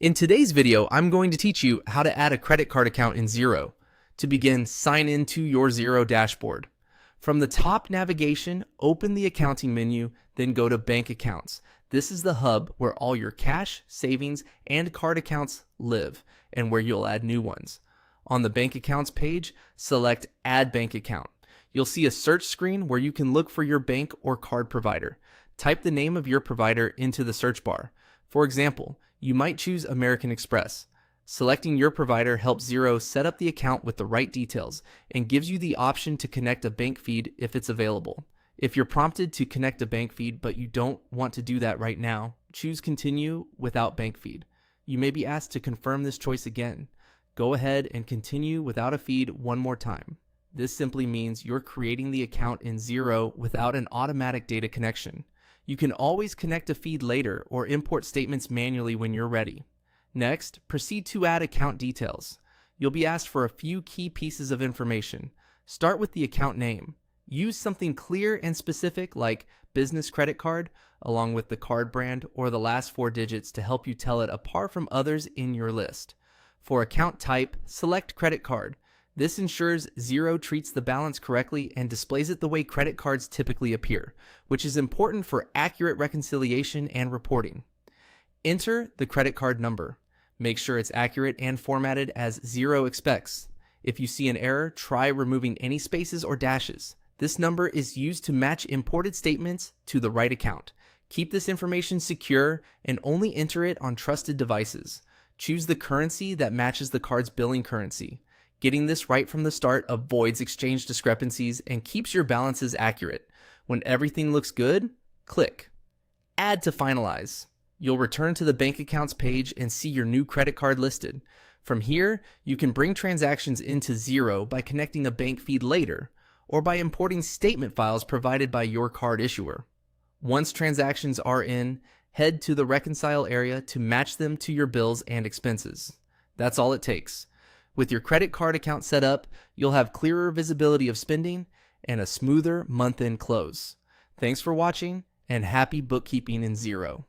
In today's video, I'm going to teach you how to add a credit card account in Xero. To begin, sign into your Xero dashboard. From the top navigation, open the accounting menu, then go to Bank Accounts. This is the hub where all your cash, savings, and card accounts live, and where you'll add new ones. On the Bank Accounts page, select Add Bank Account. You'll see a search screen where you can look for your bank or card provider. Type the name of your provider into the search bar. For example, you might choose American Express. Selecting your provider helps Xero set up the account with the right details and gives you the option to connect a bank feed if it's available. If you're prompted to connect a bank feed but you don't want to do that right now, choose Continue without bank feed. You may be asked to confirm this choice again. Go ahead and continue without a feed one more time. This simply means you're creating the account in Xero without an automatic data connection. You can always connect a feed later or import statements manually when you're ready. Next, proceed to add account details. You'll be asked for a few key pieces of information. Start with the account name. Use something clear and specific like business credit card, along with the card brand or the last 4 digits to help you tell it apart from others in your list. For account type, select credit card. This ensures Xero treats the balance correctly and displays it the way credit cards typically appear, which is important for accurate reconciliation and reporting. Enter the credit card number. Make sure it's accurate and formatted as Xero expects. If you see an error, try removing any spaces or dashes. This number is used to match imported statements to the right account. Keep this information secure and only enter it on trusted devices. Choose the currency that matches the card's billing currency. Getting this right from the start avoids exchange discrepancies and keeps your balances accurate. When everything looks good, click Add to finalize. You'll return to the bank accounts page and see your new credit card listed. From here, you can bring transactions into Xero by connecting a bank feed later, or by importing statement files provided by your card issuer. Once transactions are in, head to the Reconcile area to match them to your bills and expenses. That's all it takes. With your credit card account set up, you'll have clearer visibility of spending and a smoother month-end close. Thanks for watching, and happy bookkeeping in Xero.